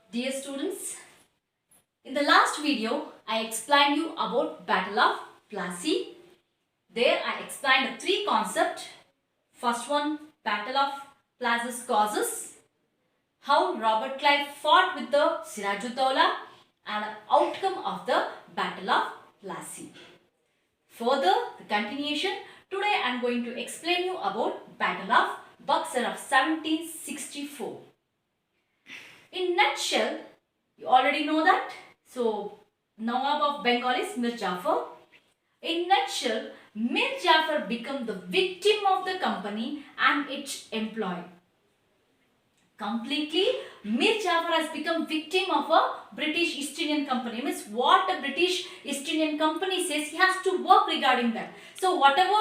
Dear students, in the last video, I explained you about Battle of Plassey. There I explained three concepts. First one, Battle of Plassey's causes, how Robert Clive fought with the Sirajuddaulah and outcome of the Battle of Plassey. Further, the continuation, today I am going to explain you about Battle of Baxur of 1764. In nutshell, you already know that. So, Nawab of Bengal is Mir Jafar. In nutshell, Mir Jafar became the victim of the company and its employee. Completely, Mir Jafar has become victim of a British East Indian Company. Means what the British East Indian Company says, he has to work regarding that. So whatever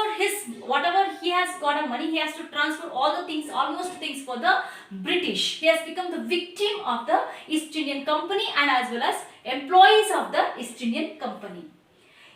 he has got a money, he has to transfer all the things, almost things for the British. He has become the victim of the East Indian Company and as well as employees of the East Indian Company.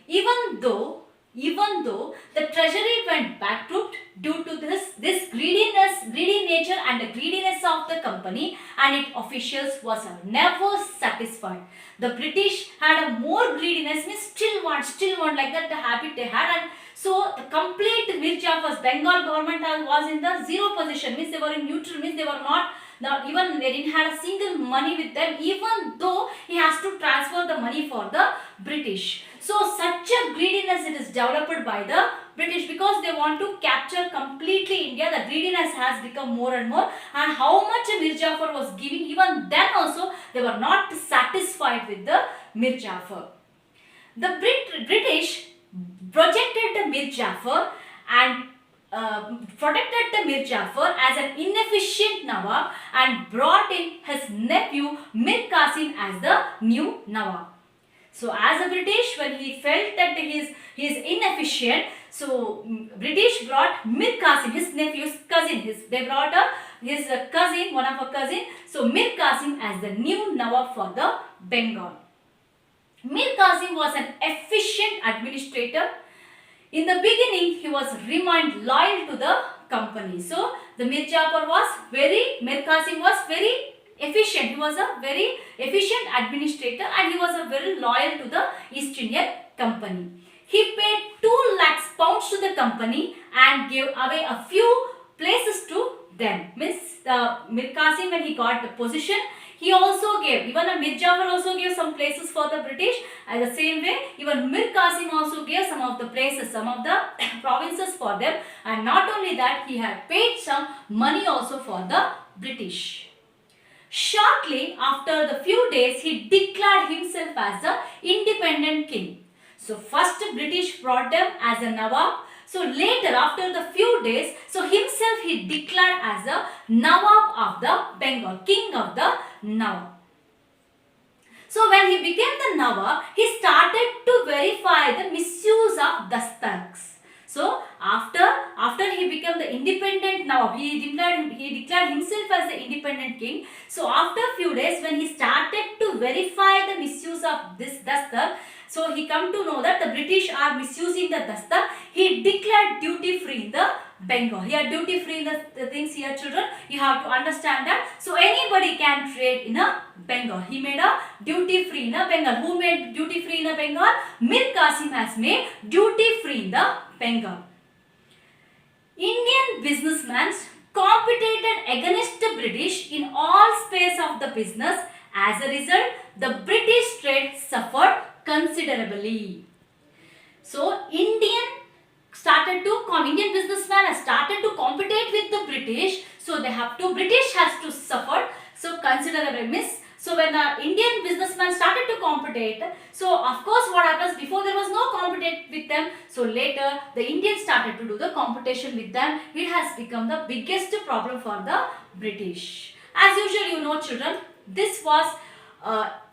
Even though the treasury went bankrupt due to this greedy nature and the greediness of the company, and its officials was never satisfied. The British had a more greediness, means still want like that, the habit they had, and so the complete Mir Jafar's Bengal government was in the zero position, means they were in neutral, means they were not. Now even they didn't have a single money with them, even though he has to transfer the money for the British. So such a greediness it is developed by the British because they want to capture completely India. The greediness has become more and more, and how much Mir Jafar was giving, even then also they were not satisfied with the Mir Jafar. The British projected the Mir Jafar and protected the Mir Jafar as an inefficient Nawab and brought in his nephew Mir Qasim as the new Nawab. So as a British, when he felt that he is inefficient, so British brought Mir Qasim, his nephew's cousin, they brought his cousin, one of a cousin, so Mir Qasim as the new Nawab for the Bengal. Mir Qasim was an efficient administrator. In the beginning, he was remained loyal to the company. So the Mir Qasim was very efficient. He was a very efficient administrator and he was a very loyal to the East Indian Company. He paid 2 lakhs pounds to the company and gave away a few places to them. Means Mir Qasim, when he got the position, he also gave, even Mir Jafar also gave some places for the British. And the same way, even Mir Qasim also gave some of the places, some of the provinces for them. And not only that, he had paid some money also for the British. Shortly after the few days, he declared himself as the independent king. So first British brought them as a Nawab. So later, after the few days, so himself he declared as the Nawab of the Bengal, king of the Nawab. So when he became the Nawab, he started to verify the misuse of dastaks. So after he became the independent Nawab, he declared himself as the independent king. So after few days, when he started to verify the misuse of this dastak, so he come to know that the British are misusing the dastak. He declared duty free in the Bengal. Here duty free in the things here, children. You have to understand that. So anybody can trade in a Bengal. He made a duty free in a Bengal. Who made duty free in a Bengal? Mir Qasim has made duty free in the Bengal. Indian businessmen competed against the British in all space of the business. As a result, the British trade suffered considerably. So Indian businessmen have started to compete with the British. So British has to suffer so considerably. Means so when Indian businessmen started to compete, so of course what happens, before there was no competition with them, so later the Indians started to do the competition with them. It has become the biggest problem for the British. As usual, you know, children, this was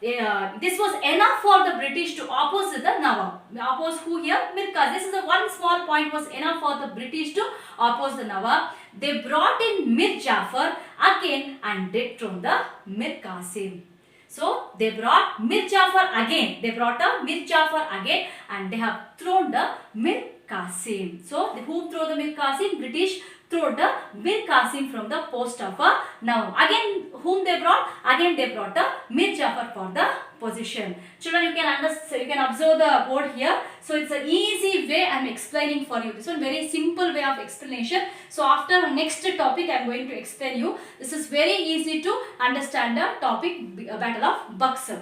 enough for the British to oppose the Nawab. Oppose who here? Mir Qasim. This is the one small point was enough for the British to oppose the Nawab. They brought in Mir Jafar again and dethroned the Mir Qasim. So they brought Mir Jafar again. They brought a Mir Jafar again and they have thrown the Mir Qasim. So who threw the Mir Qasim? British through the Mir Qasim from the post of a Nawab. Again, whom they brought? Again, they brought a Mir Jafar for the position. Children, you can understand, you can observe the board here. So it's an easy way I am explaining for you. This one very simple way of explanation. So after next topic, I am going to explain you. This is very easy to understand the topic, Battle of Baxur.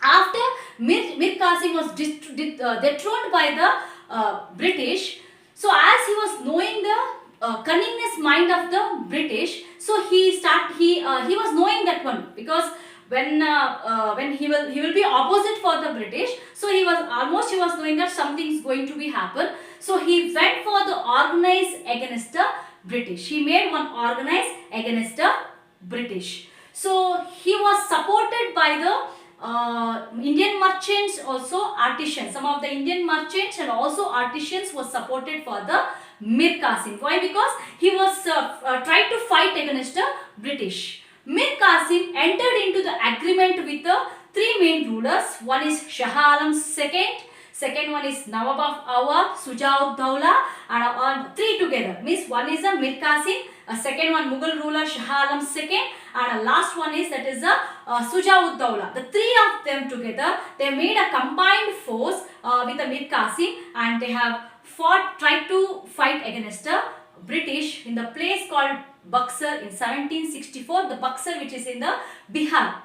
After Mir Qasim was dethroned by the British, so as he was knowing the cunningness mind of the British, so he was knowing that one, because when he will be opposite for the British, so he was knowing that something is going to be happen. So he went for the organize against the British. He made one organize against the British. So he was supported by the Indian merchants, also artisans. Some of the Indian merchants and also artisans was supported for the Mir Qasim. Why? Because he was trying to fight against the British. Mir Qasim entered into the agreement with the three main rulers. One is Shah Alam II. Second one is Nawab of Awadh, Shuja-ud-Dawla, and three together. Means one is a Mir Qasim, a second one Mughal ruler Shah Alam II, and a last one is that is a Shuja-ud-Dawla. The three of them together, they made a combined force with the Mir Qasim, and they have tried to fight against the British in the place called Baxur in 1764. The Baxur, which is in the Bihar,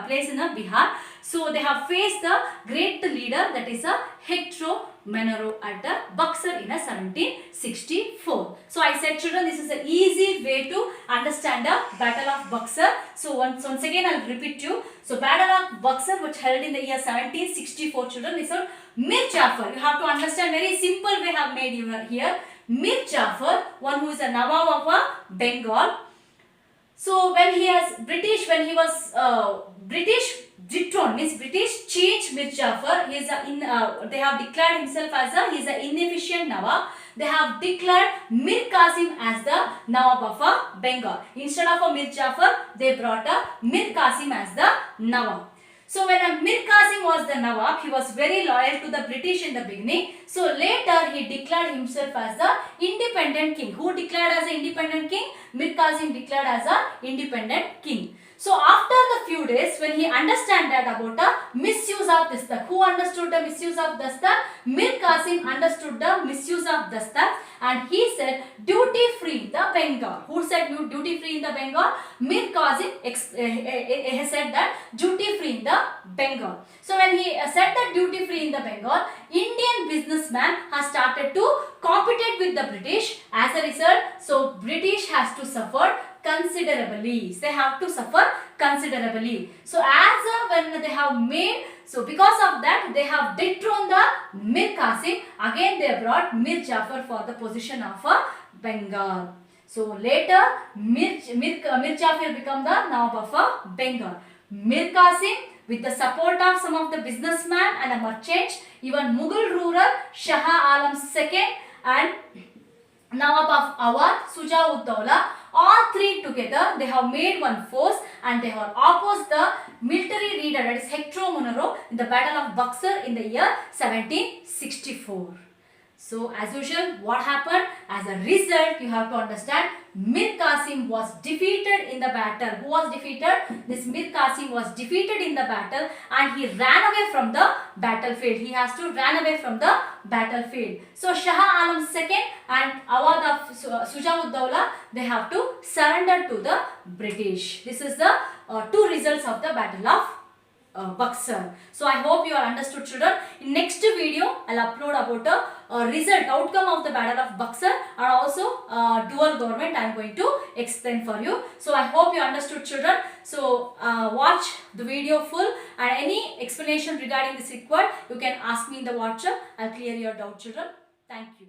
place in the Bihar. So they have faced the great leader, that is a Hector Manero at the Baxur in 1764. So I said, children, this is an easy way to understand the Battle of Baxur. So once again I will repeat you. So Battle of Baxur, which held in the year 1764, children, is a Mir Jafar. You have to understand, very simple way I have made you here. Mir Jafar, one who is a Nawab of Bengal. So when he was British dethroned, means British changed Mir Jafar. He is they have declared himself as he is an inefficient Nawab. They have declared Mir Qasim as the Nawab of Bengal. Instead of a Mir Jafar, they brought a Mir Qasim as the Nawab. So when Mir Qasim was the Nawab, he was very loyal to the British in the beginning. So later he declared himself as the independent king. Who declared as an independent king? Mir Qasim declared as an independent king. So after the few days, when he understood that about the misuse of dastak, who understood the misuse of dastak? Mir Qasim understood the misuse of dastak, and he said duty free in the Bengal. Who said duty free in the Bengal? Mir Qasim said that duty free in the Bengal. So when he said that duty free in the Bengal, Indian businessman has started to compete with the British. As a result, so British has to suffer considerably. They have to suffer considerably. So when they have made, so because of that they have dethroned the Mir Qasim. Again they brought Mir Jafar for the position of Bengal. So later Mir Jafar become the Nawab of Bengal. Mir Qasim, with the support of some of the businessmen and a merchant, even Mughal ruler Shah Alam II and Nawab of Awadh, Shuja-ud-Dawla, all three together, they have made one force and they have opposed the military leader, that is Hector Manero, in the Battle of Baxur in the year 1764. So as usual, what happened? As a result, you have to understand, Mir Qasim was defeated in the battle. Who was defeated? This Mir Qasim was defeated in the battle and he ran away from the battlefield. He has to run away from the battlefield. So Shah Alam II and Awadh of Shuja-ud-Dawla, they have to surrender to the British. This is the two results of the Battle of Baxur. So I hope you are understood, children. In next video, I'll upload about a outcome of the Battle of Baxur and also dual government I am going to explain for you. So I hope you understood, children. So watch the video full, and any explanation regarding this required, you can ask me in the WhatsApp. I'll clear your doubt, children. Thank you.